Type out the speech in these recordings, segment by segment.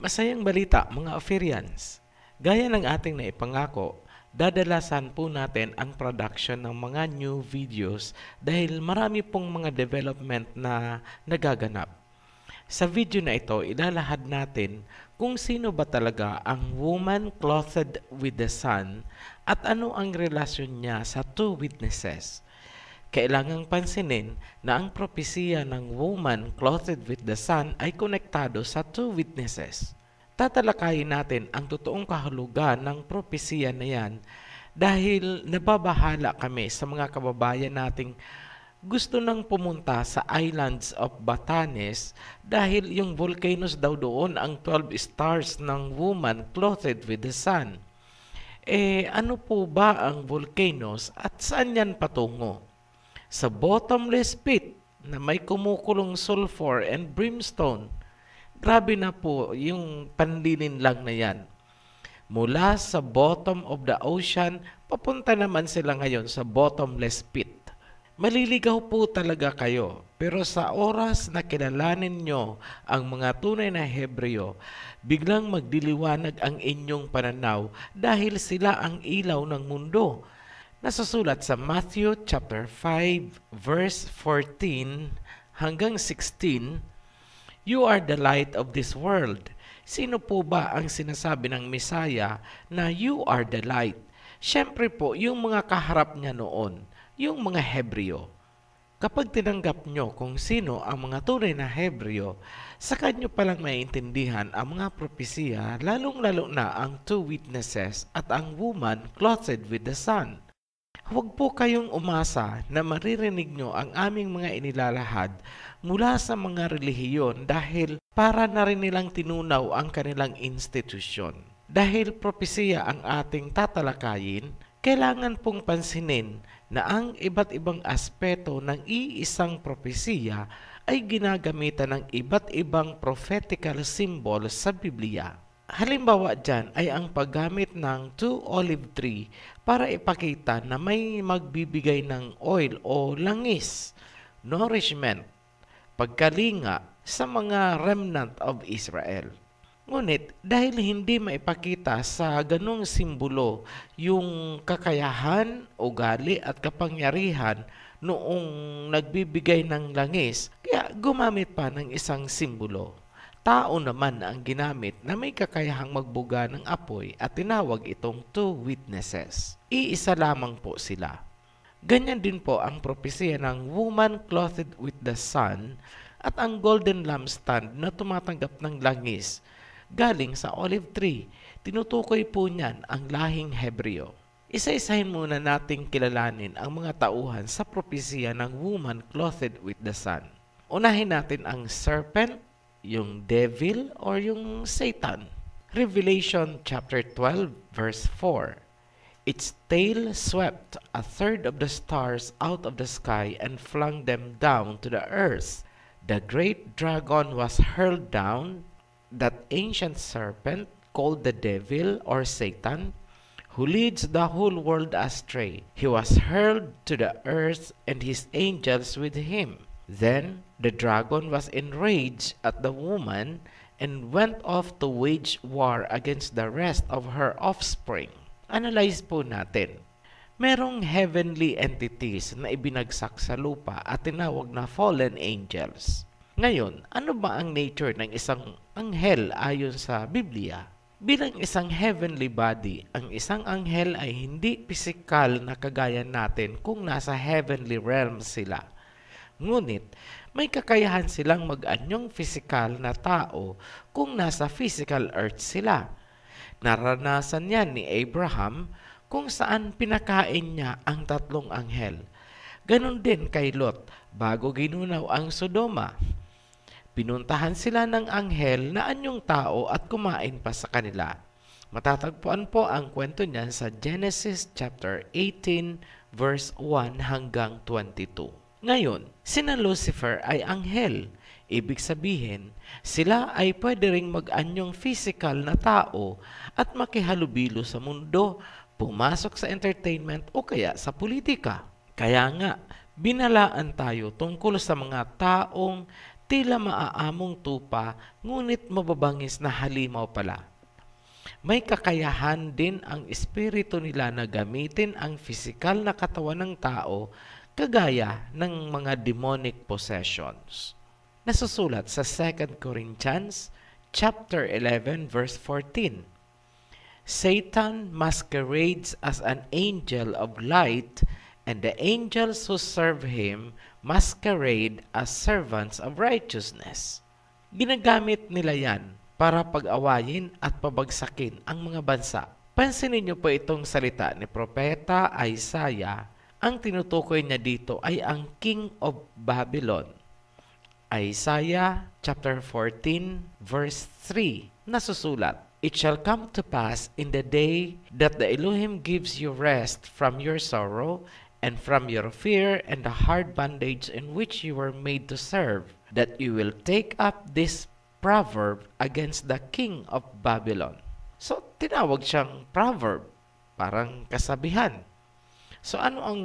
Masayang balita mga Ophirians. Gaya ng ating naipangako, dadalasan po natin ang production ng mga new videos dahil marami pong mga development na nagaganap. Sa video na ito, ilalahad natin kung sino ba talaga ang woman clothed with the sun at ano ang relasyon niya sa two witnesses. Kailangang pansinin na ang propesiya ng woman clothed with the sun ay konektado sa two witnesses. Tatalakayin natin ang totoong kahulugan ng propesiya na yan dahil nababahala kami sa mga kababayan nating gusto nang pumunta sa islands of Batanes dahil yung volcanoes daw doon ang 12 stars ng woman clothed with the sun. Ano po ba ang volcanoes at saan yan patungo? Sa bottomless pit na may kumukulong sulfur and brimstone. Grabe na po yung panlilin lang na yan. Mula sa bottom of the ocean, papunta naman sila ngayon sa bottomless pit. Maliligaw po talaga kayo, pero sa oras na kilalanin nyo ang mga tunay na Hebreo, biglang magdiliwanag ang inyong pananaw dahil sila ang ilaw ng mundo. Nasusulat sa Matthew chapter 5 verse 14 hanggang 16, "You are the light of this world." Sino po ba ang sinasabi ng Mesaya na you are the light? Siyempre po, yung mga kaharap niya noon, yung mga Hebreo. Kapag tinanggap nyo kung sino ang mga tunay na Hebreo, saka nyo palang maiintindihan ang mga propesiya, lalong-lalo na ang two witnesses at ang woman clothed with the sun. Huwag po kayong umasa na maririnig nyo ang aming mga inilalahad mula sa mga relihiyon dahil para na rin nilang tinunaw ang kanilang institusyon. Dahil propesiya ang ating tatalakayin, kailangan pong pansinin na ang iba't ibang aspeto ng iisang propesiya ay ginagamitan ng iba't ibang prophetical symbol sa Biblia. Halimbawa dyan ay ang paggamit ng two olive tree para ipakita na may magbibigay ng oil o langis, nourishment, pagkalinga sa mga remnant of Israel. Ngunit dahil hindi maipakita sa ganung simbolo yung kakayahan, ugali at kapangyarihan noong nagbibigay ng langis, kaya gumamit pa ng isang simbolo. Tao naman ang ginamit na may kakayahang magbuga ng apoy at tinawag itong two witnesses. Iisa lamang po sila. Ganyan din po ang propesiya ng woman clothed with the sun at ang golden lampstand na tumatanggap ng langis galing sa olive tree. Tinutukoy po niyan ang lahing Hebreo. Isa-isahin muna nating kilalanin ang mga tauhan sa propesiya ng woman clothed with the sun. Unahin natin ang serpent, yung devil or yung Satan. Revelation chapter 12 verse 4. Its tail swept a third of the stars out of the sky and flung them down to the earth. The great dragon was hurled down, that ancient serpent called the devil or Satan, who leads the whole world astray. He was hurled to the earth and his angels with him. Then the dragon was enraged at the woman and went off to wage war against the rest of her offspring. Analyze po natin. Merong heavenly entities na ibinagsak sa lupa at tinawag na fallen angels. Ngayon, ano ba ang nature ng isang anghel ayon sa Biblia? Bilang isang heavenly body, ang isang anghel ay hindi pisikal na kagaya natin kung nasa heavenly realm sila. Ngunit, may kakayahan silang mag-anyong pisikal na tao kung nasa physical earth sila. Naranasan yan ni Abraham kung saan pinakain niya ang 3 anghel. Ganon din kay Lot bago ginunaw ang Sodoma. Pinuntahan sila ng anghel na anyong tao at kumain pa sa kanila. Matatagpuan po ang kwento niyan sa Genesis chapter 18 verse 1 hanggang 22. Ngayon, sina Lucifer ay anghel. Ibig sabihin, sila ay pwede ring mag-anyong physical na tao at makihalubilo sa mundo, pumasok sa entertainment o kaya sa politika. Kaya nga, binalaan tayo tungkol sa mga taong tila maaamong tupa ngunit mababangis na halimaw pala. May kakayahan din ang espiritu nila na gamitin ang physical na katawan ng tao kagaya ng mga demonic possessions. Nasusulat sa 2 Corinthians chapter 11 verse 14. Satan masquerades as an angel of light, and the angels who serve him masquerade as servants of righteousness. Ginagamit nila yan para pag-awayin at pabagsakin ang mga bansa. Pansinin niyo po itong salita ni Propeta Isaiah. Ang tinutukoy niya dito ay ang King of Babylon. Isaiah chapter 14 verse 3 nasusulat, It shall come to pass in the day that the Elohim gives you rest from your sorrow and from your fear and the hard bondage in which you were made to serve, that you will take up this proverb against the king of Babylon. So, tinawag siyang proverb, parang kasabihan. So, ano ang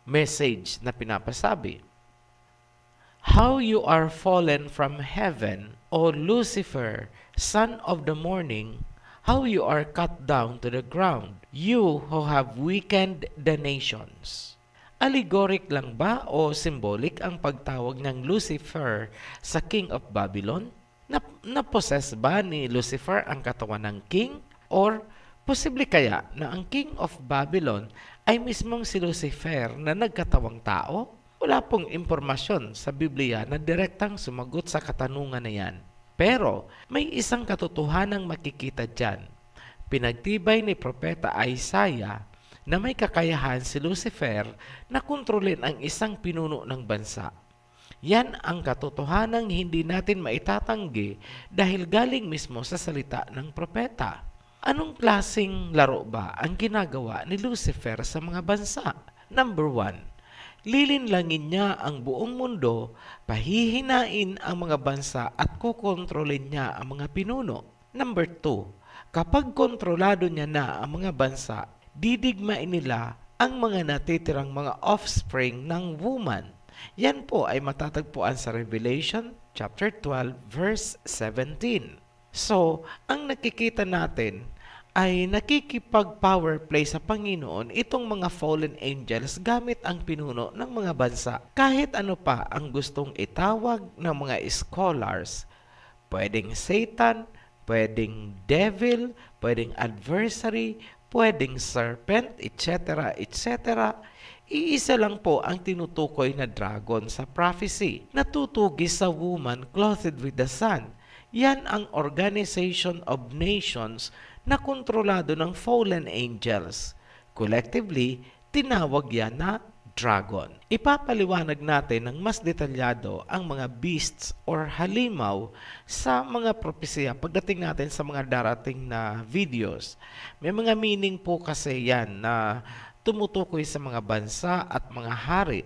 message na pinapasabi? How you are fallen from heaven, O Lucifer, son of the morning, how you are cut down to the ground, you who have weakened the nations. Allegoric lang ba o symbolic ang pagtawag ng Lucifer sa King of Babylon? Napossess ba ni Lucifer ang katawan ng king? Or posible kaya na ang King of Babylon ay mismong si Lucifer na nagkatawang tao? Wala pong impormasyon sa Biblia na direktang sumagot sa katanungan na yan. Pero may isang katotohanang makikita dyan. Pinagtibay ni Propeta Isaiah na may kakayahan si Lucifer na kontrolin ang isang pinuno ng bansa. Yan ang katotohanang hindi natin maitatanggi dahil galing mismo sa salita ng propeta. Anong klaseng laro ba ang ginagawa ni Lucifer sa mga bansa? Number 1, lilinlangin niya ang buong mundo, pahihinain ang mga bansa at kukontrolin niya ang mga pinuno. Number 2, kapag kontrolado niya na ang mga bansa, didigmain nila ang mga natitirang mga offspring ng woman. Yan po ay matatagpuan sa Revelation chapter 12 verse 17. So, ang nakikita natin ay nakikipag-power play sa Panginoon itong mga fallen angels gamit ang pinuno ng mga bansa. Kahit ano pa ang gustong itawag ng mga scholars, pwedeng Satan, pwedeng devil, pwedeng adversary, pwedeng serpent, etc., etc., iisa lang po ang tinutukoy na dragon sa prophecy. Natutugis sa woman clothed with the sun. Yan ang Organization of Nations na kontrolado ng fallen angels. Collectively, tinawag yan na dragon. Ipapaliwanag natin ng mas detalyado ang mga beasts or halimaw sa mga propesya pagdating natin sa mga darating na videos. May mga meaning po kasi yan na tumutukoy sa mga bansa at mga hari.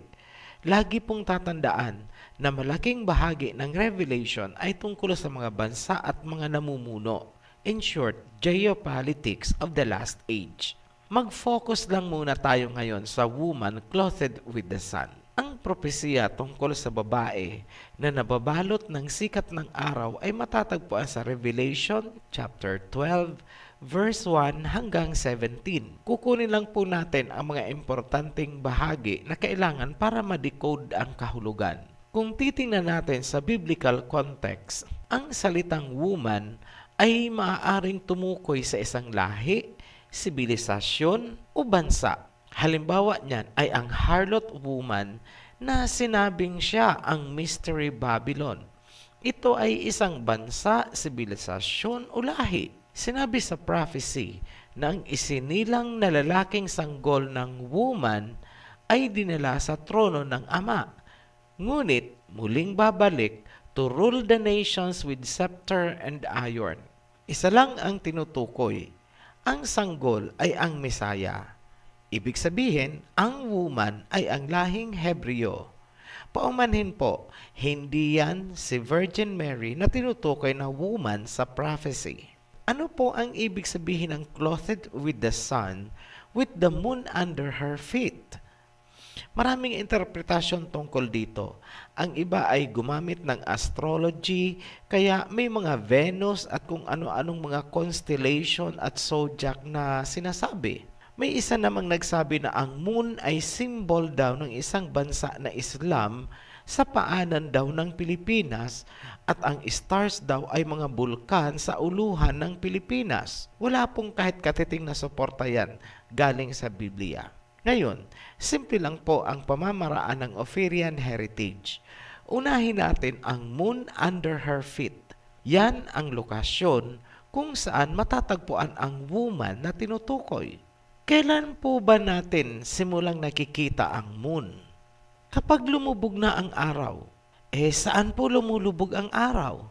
Lagi pong tatandaan na malaking bahagi ng Revelation ay tungkol sa mga bansa at mga namumuno. In short, geopolitics of the last age. Mag-focus lang muna tayo ngayon sa woman clothed with the sun. Ang propesiya tungkol sa babae na nababalot ng sikat ng araw ay matatagpuan sa Revelation chapter 12, verse 1 hanggang 17. Kukunin lang po natin ang mga importanteng bahagi na kailangan para ma-decode ang kahulugan. Kung titingnan natin sa biblical context, ang salitang woman ay maaaring tumukoy sa isang lahi, sibilisasyon o bansa. Halimbawa niyan ay ang harlot woman na sinabing siya ang Mystery Babylon. Ito ay isang bansa, sibilisasyon o lahi. Sinabi sa prophecy na ang isinilang na lalaking sanggol ng woman ay dinala sa trono ng Ama. Ngunit muling babalik to rule the nations with scepter and iron. Isa lang ang tinutukoy. Ang sanggol ay ang Mesaya. Ibig sabihin, ang woman ay ang lahing Hebreo. Paumanhin po, hindi yan si Virgin Mary na tinutukoy na woman sa prophecy. Ano po ang ibig sabihin ng clothed with the sun, with the moon under her feet? Maraming interpretasyon tungkol dito. Ang iba ay gumamit ng astrology, kaya may mga Venus at kung ano-anong mga constellation at zodiac na sinasabi. May isa namang nagsabi na ang moon ay symbol daw ng isang bansa na Islam sa paanan daw ng Pilipinas at ang stars daw ay mga bulkan sa uluhan ng Pilipinas. Wala pong kahit katiting na suporta yan galing sa Biblia. Ngayon, simple lang po ang pamamaraan ng Ophirian heritage. Unahin natin ang moon under her feet. Yan ang lokasyon kung saan matatagpuan ang woman na tinutukoy. Kailan po ba natin simulang nakikita ang moon? Kapag lumubog na ang araw. Saan po lumulubog ang araw?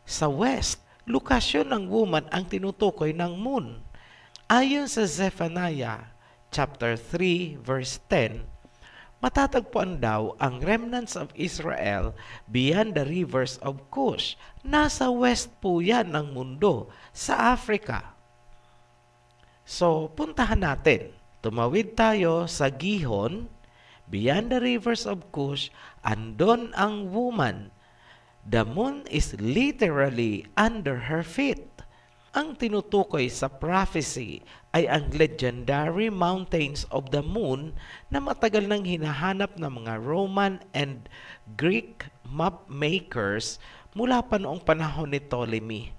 Sa west. Lokasyon ng woman ang tinutukoy ng moon. Ayon sa Zephaniah chapter 3 verse 10, matatagpuan daw ang remnants of Israel beyond the rivers of Cush. Nasa west po yan ng mundo, sa Africa. So, puntahan natin. Tumawid tayo sa Gihon, beyond the rivers of Cush, andon ang woman. The moon is literally under her feet. Ang tinutukoy sa prophecy ay ang legendary mountains of the moon na matagal nang hinahanap ng mga Roman and Greek map makers mula pa noong panahon ni Ptolemy.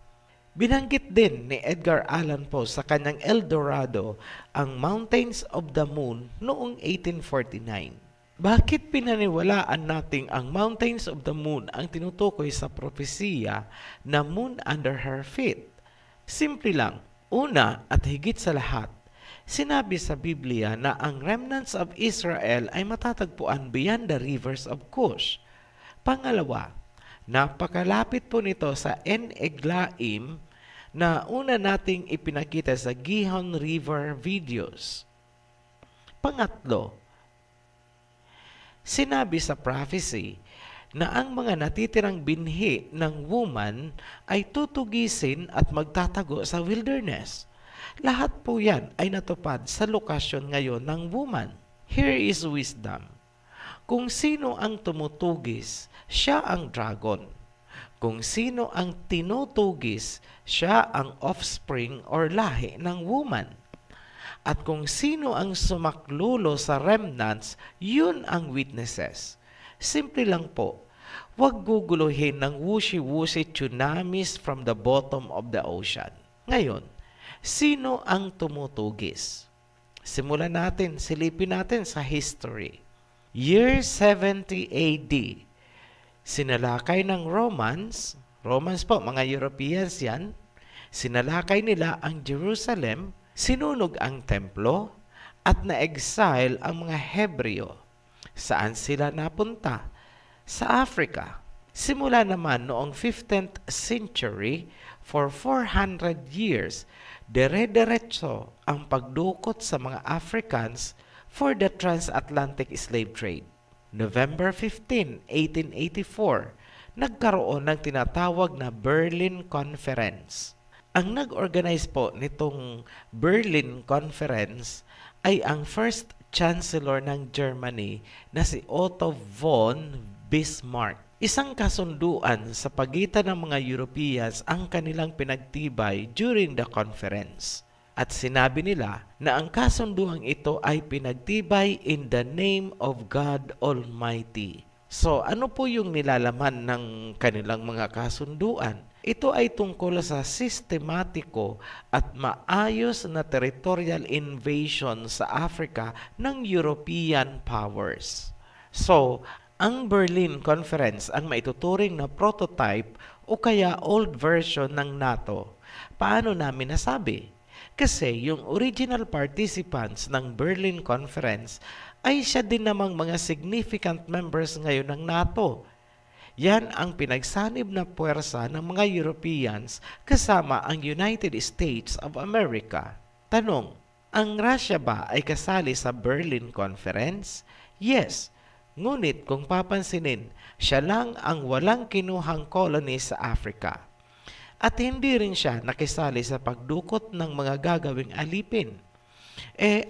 Binanggit din ni Edgar Allan Poe sa kanyang El Dorado ang Mountains of the Moon noong 1849. Bakit pinaniwalaan nating ang Mountains of the Moon ang tinutukoy sa propesiya na moon under her feet? Simple lang. Una at higit sa lahat, sinabi sa Biblia na ang remnants of Israel ay matatagpuan beyond the rivers of Cush. Pangalawa, napakalapit po nito sa En-Eglaim na una nating ipinakita sa Gihon River videos. Pangatlo, sinabi sa prophecy na ang mga natitirang binhi ng woman ay tutugisin at magtatago sa wilderness. Lahat po yan ay natupad sa lokasyon ngayon ng woman. Here is wisdom. Kung sino ang tumutugis, siya ang dragon. Kung sino ang tinutugis, siya ang offspring or lahi ng woman. At kung sino ang sumaklulo sa remnants, yun ang witnesses. Simple lang po, huwag guguluhin ng wushy-wushy tsunamis from the bottom of the ocean. Ngayon, sino ang tumutugis? Simulan natin, silipin natin sa history. Year 70 AD, sinalakay ng Romans po, mga Europeans yan, sinalakay nila ang Jerusalem, sinunog ang templo, at na-exile ang mga Hebreo. Saan sila napunta? Sa Africa. Simula naman noong 15th century, for 400 years, dire-diretso ang pagdukot sa mga Africans for the transatlantic slave trade. November 15, 1884, nagkaroon ng tinatawag na Berlin Conference. Ang nag-organize po nitong Berlin Conference ay ang first Chancellor ng Germany na si Otto von Bismarck. Isang kasunduan sa pagitan ng mga Europeans ang kanilang pinagtibay during the conference. At sinabi nila na ang kasunduang ito ay pinagtibay in the name of God Almighty. So, ano po yung nilalaman ng kanilang mga kasunduan? Ito ay tungkol sa sistematiko at maayos na territorial invasion sa Africa ng European powers. So, ang Berlin Conference ang maituturing na prototype o kaya old version ng NATO. Paano namin nasabi? Kasi yung original participants ng Berlin Conference ay siya din namang mga significant members ngayon ng NATO. Yan ang pinagsanib na puwersa ng mga Europeans kasama ang United States of America. Tanong, ang Russia ba ay kasali sa Berlin Conference? Yes. Ngunit kung papansinin, siya lang ang walang kinuhang colony sa Africa. At hindi rin siya nakisali sa pagdukot ng mga gagawing alipin.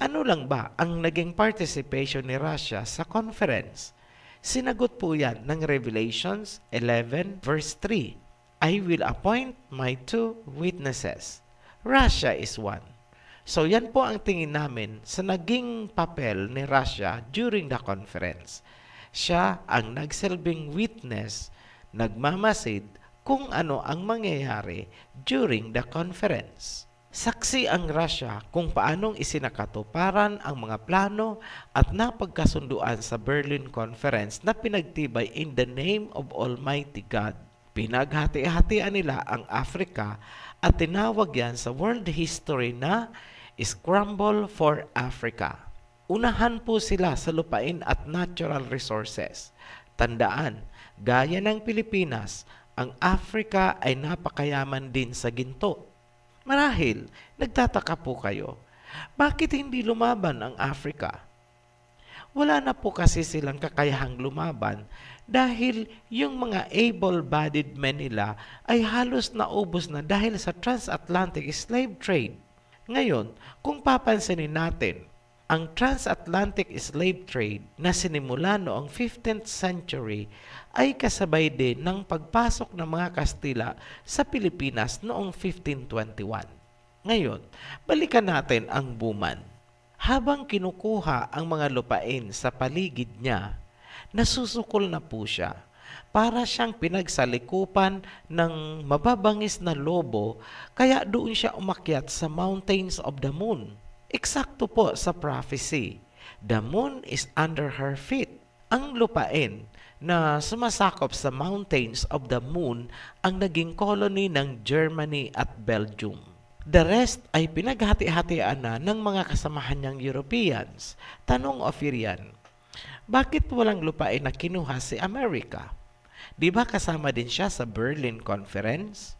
Ano lang ba ang naging participation ni Russia sa conference? Sinagot po yan ng Revelations 11 verse 3. I will appoint my 2 witnesses. Russia is one. So yan po ang tingin namin sa naging papel ni Russia during the conference. Siya ang nagsilbing witness, nagmamasid kung ano ang mangyayari during the conference. Saksi ang Russia kung paanong isinakatuparan ang mga plano at napagkasunduan sa Berlin Conference na pinagtibay in the name of Almighty God. Pinaghati-hatian nila ang Africa at tinawag yan sa world history na Scramble for Africa. Unahan po sila sa lupain at natural resources. Tandaan, gaya ng Pilipinas, ang Africa ay napakayaman din sa ginto. Marahil, nagtataka po kayo, bakit hindi lumaban ang Africa? Wala na po kasi silang kakayahang lumaban dahil yung mga able-bodied men nila ay halos naubos na dahil sa transatlantic slave trade. Ngayon, kung papansinin natin, ang transatlantic slave trade na sinimula noong 15th century ay kasabay din ng pagpasok ng mga Kastila sa Pilipinas noong 1521. Ngayon, balikan natin ang Buman. Habang kinukuha ang mga lupain sa paligid niya, nasusukol na po siya. Para siyang pinagsalikupan ng mababangis na lobo, kaya doon siya umakyat sa mountains of the moon. Eksakto po sa prophecy. The moon is under her feet. Ang lupain na sumasakop sa mountains of the moon ang naging colony ng Germany at Belgium. The rest ay pinaghati-hatian na ng mga kasamahan niyang Europeans. Tanong Ophirian, bakit walang lupain na kinuha si America? Di ba kasama din siya sa Berlin Conference?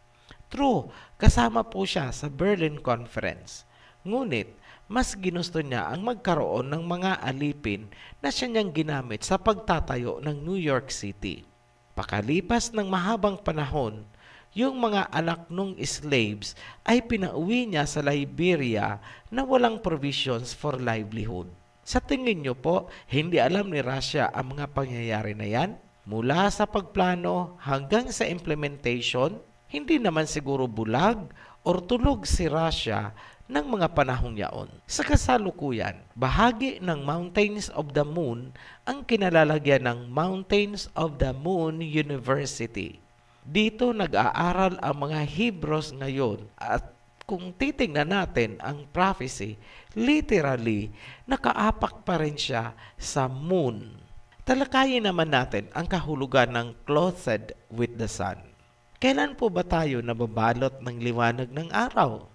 True, kasama po siya sa Berlin Conference. Ngunit, mas ginusto niya ang magkaroon ng mga alipin na siya niyang ginamit sa pagtatayo ng New York City. Pakalipas ng mahabang panahon, yung mga anak nung slaves ay pinauwi niya sa Liberia na walang provisions for livelihood. Sa tingin niyo po, hindi alam ni Russia ang mga pangyayari na yan? Mula sa pagplano hanggang sa implementation, hindi naman siguro bulag o tulog si Russia ng mga panahong yaon. Sa kasalukuyan, bahagi ng Mountains of the Moon ang kinalalagyan ng Mountains of the Moon University. Dito nag-aaral ang mga Hebrews ngayon at kung titingnan natin ang prophecy, literally, nakaapak pa rin siya sa moon. Talakayin naman natin ang kahulugan ng clothed with the sun. Kailan po ba tayo nababalot ng liwanag ng araw?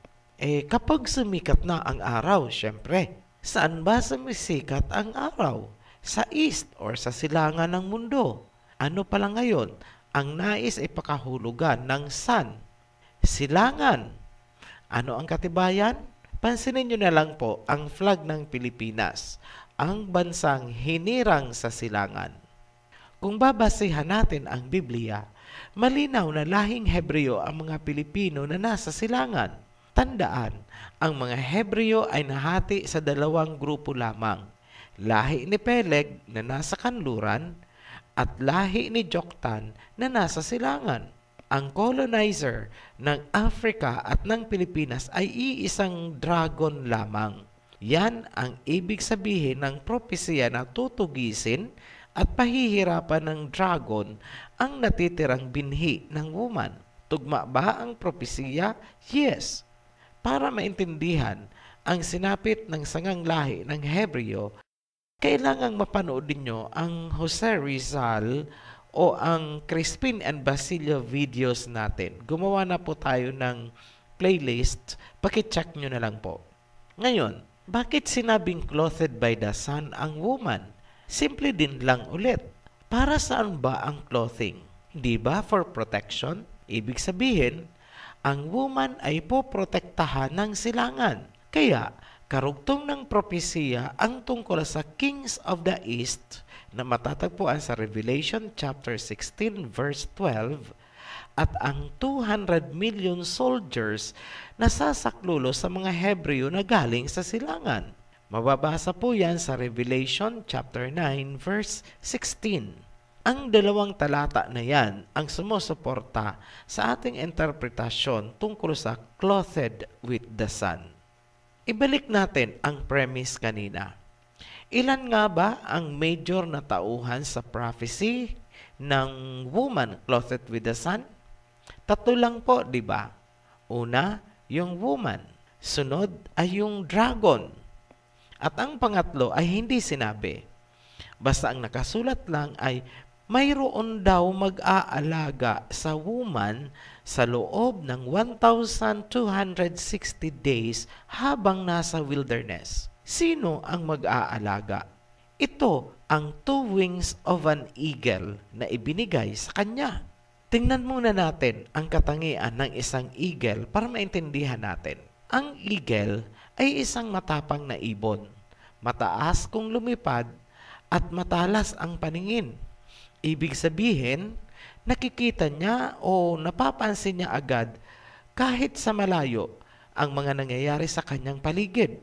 Kapag sumikat na ang araw, syempre, saan ba sumisikat ang araw? Sa east or sa silangan ng mundo? Ano pala ngayon ang nais ay pakahulugan ng sun? Silangan. Ano ang katibayan? Pansinin nyo na lang po ang flag ng Pilipinas. ang bansang hinirang sa silangan. Kung babasihan natin ang Biblia, malinaw na lahing Hebreo ang mga Pilipino na nasa silangan. Tandaan, ang mga Hebreo ay nahati sa dalawang grupo lamang. Lahi ni Peleg na nasa kanluran at lahi ni Joktan na nasa silangan. Ang colonizer ng Africa at ng Pilipinas ay iisang dragon lamang. Yan ang ibig sabihin ng propesya na tutugisin at pahihirapan ng dragon ang natitirang binhi ng woman. Tugma ba ang propesya? Yes. Para maintindihan ang sinapit ng sangang lahi ng Hebreo, kailangang mapanood ninyo ang Jose Rizal o ang Crispin and Basilio videos natin. Gumawa na po tayo ng playlist. Pakicheck nyo na lang po. Ngayon, bakit sinabing clothed by the sun ang woman? Simple din lang ulit. Para saan ba ang clothing? Di ba for protection? Ibig sabihin, ang woman ay poprotektahan ng silangan. Kaya, karugtong ng propesya ang tungkol sa Kings of the East na matatagpuan sa Revelation chapter 16 verse 12 at ang 200 million soldiers na sasaklulo sa mga Hebreo na galing sa silangan. Mababasa po yan sa Revelation chapter 9 verse 16. Ang dalawang talata na yan ang sumusuporta sa ating interpretasyon tungkol sa clothed with the sun. Ibalik natin ang premise kanina. Ilan nga ba ang major na tauhan sa prophecy ng woman clothed with the sun? 3 lang po, di ba? Una, yung woman. Sunod ay yung dragon. At ang pangatlo ay hindi sinabi. Basta ang nakasulat lang ay mayroon daw mag-aalaga sa woman sa loob ng 1,260 days habang nasa wilderness. Sino ang mag-aalaga? Ito ang 2 wings of an eagle na ibinigay sa kanya. Tingnan muna natin ang katangian ng isang eagle para maintindihan natin. Ang eagle ay isang matapang na ibon. Mataas kung lumipad at matalas ang paningin. Ibig sabihin, nakikita niya o napapansin niya agad kahit sa malayo ang mga nangyayari sa kanyang paligid.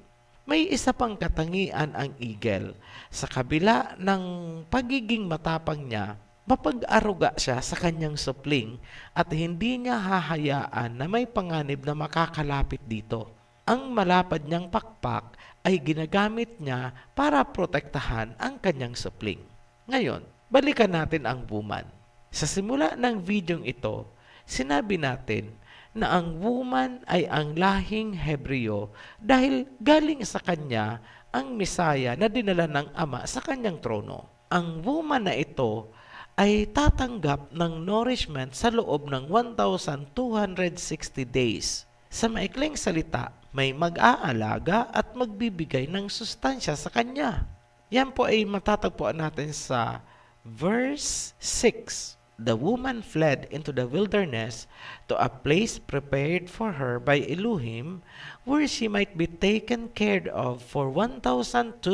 May isa pang katangian ang eagle. Sa kabila ng pagiging matapang niya, mapag-aruga siya sa kanyang supling at hindi niya hahayaan na may panganib na makakalapit dito. Ang malapad niyang pakpak ay ginagamit niya para protektahan ang kanyang supling. Ngayon, balikan natin ang woman. Sa simula ng videong ito, sinabi natin na ang woman ay ang lahing Hebreo dahil galing sa kanya ang Misaya na dinala ng Ama sa kanyang trono. Ang woman na ito ay tatanggap ng nourishment sa loob ng 1,260 days. Sa maikling salita, may mag-aalaga at magbibigay ng sustansya sa kanya. Yan po ay matatagpuan natin sa verse 6. The woman fled into the wilderness to a place prepared for her by Elohim, where she might be taken care of for 1,260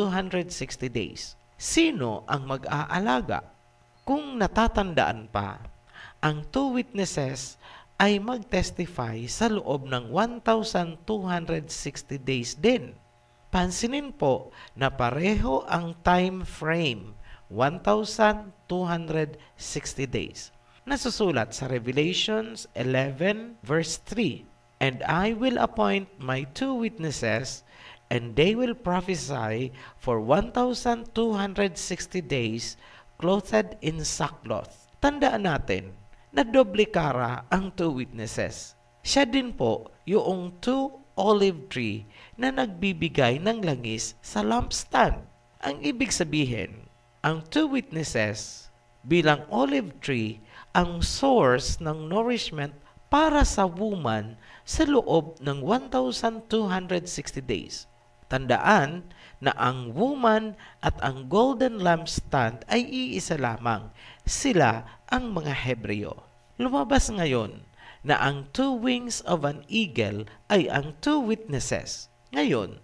days. Sino ang mag-aalaga? Kung natatandaan pa, ang 2 witnesses ay mag-testify sa loob ng 1,260 days din. Pansinin po na pareho ang time frame, 1,260 days. Nasusulat sa Revelations 11 verse 3, "And I will appoint my 2 witnesses, and they will prophesy for 1,260 days, clothed in sackcloth." Tandaan natin na doble kara ang 2 witnesses. Siya din po yung 2 olive tree na nagbibigay ng langis sa lampstand. Ang ibig sabihin, ang 2 witnesses bilang olive tree ang source ng nourishment para sa woman sa loob ng 1,260 days. Tandaan na ang woman at ang golden lampstand ay iisa lamang. Sila ang mga Hebreo. Lumabas ngayon na ang 2 wings of an eagle ay ang 2 witnesses. Ngayon,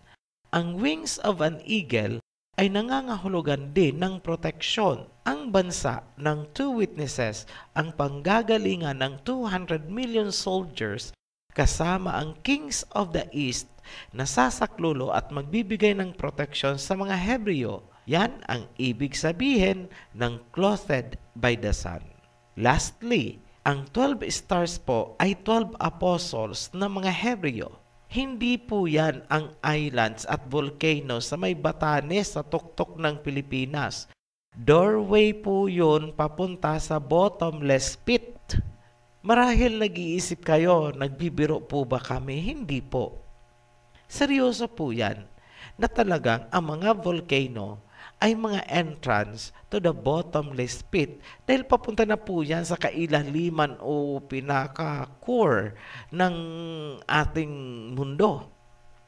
ang wings of an eagle ay nangangahulugan din ng proteksyon. Ang bansa ng two witnesses ang panggagalingan ng 200 million soldiers kasama ang Kings of the East na sasaklulo at magbibigay ng proteksyon sa mga Hebreo. Yan ang ibig sabihin ng clothed by the sun. Lastly, ang 12 stars po ay 12 apostles na mga Hebreo. Hindi po yan ang islands at volcanoes sa may Batanes sa tuktok ng Pilipinas. Doorway po yun papunta sa bottomless pit. Marahil nag-iisip kayo, nagbibiro po ba kami? Hindi po. Seryoso po yan na talagang ang mga volcano ay mga entrance to the bottomless pit dahil papunta na po yan sa kailaliman o pinaka-core ng ating mundo.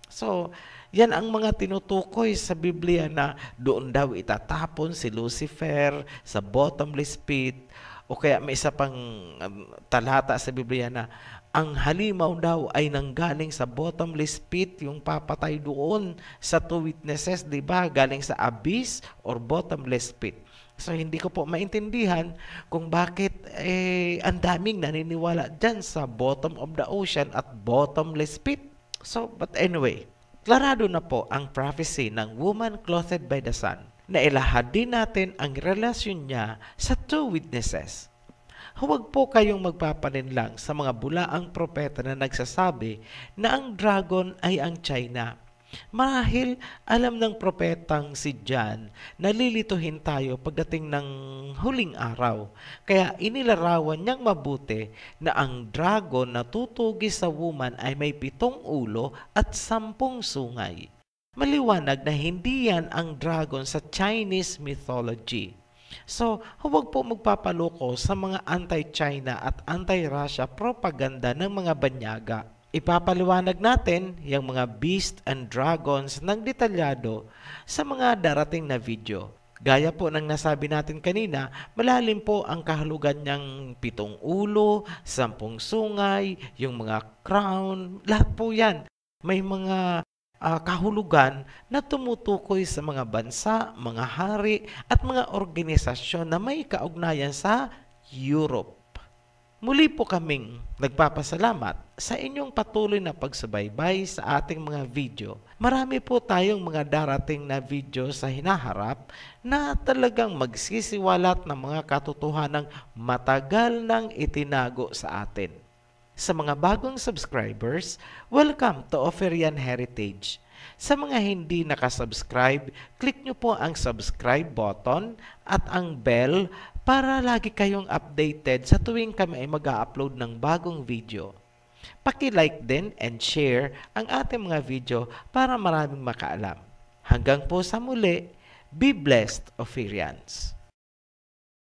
So, yan ang mga tinutukoy sa Biblia na doon daw itatapon si Lucifer sa bottomless pit, o kaya may isa pang talata sa Biblia na ang halimaw daw ay nanggaling sa bottomless pit, yung papatay doon sa two witnesses, di ba? Galing sa abyss or bottomless pit. So, hindi ko po maintindihan kung bakit ang daming naniniwala dyan sa bottom of the ocean at bottomless pit. So, but anyway, klarado na po ang prophecy ng woman clothed by the sun na ilahad din natin ang relasyon niya sa two witnesses. Huwag po kayong magpapalinlang sa mga bulaang propeta na nagsasabi na ang dragon ay ang China. Marahil alam ng propetang si John na lilituhin tayo pagdating ng huling araw. Kaya inilarawan niyang mabuti na ang dragon na tutugi sa woman ay may 7 ulo at 10 sungay. Maliwanag na hindi yan ang dragon sa Chinese mythology. So, huwag po magpapaloko sa mga anti-China at anti-Russia propaganda ng mga banyaga. Ipapaliwanag natin yung mga beast and dragons ng detalyado sa mga darating na video. Gaya po ng nasabi natin kanina, malalim po ang kahulugan niyang 7 ulo, 10 sungay, yung mga crown, lahat po yan. May mga kahulugan na tumutukoy sa mga bansa, mga hari at mga organisasyon na may kaugnayan sa Europe. Muli po kaming nagpapasalamat sa inyong patuloy na pagsubaybay sa ating mga video. Marami po tayong mga darating na video sa hinaharap na talagang magsisiwalat ng mga katotohanang matagal nang itinago sa atin. Sa mga bagong subscribers, welcome to Oferian Heritage. Sa mga hindi nakasubscribe, click nyo po ang subscribe button at ang bell para lagi kayong updated sa tuwing kami ay mag-upload ng bagong video. Paki-like din and share ang ating mga video para maraming makaalam. Hanggang po sa muli, be blessed, Oferians!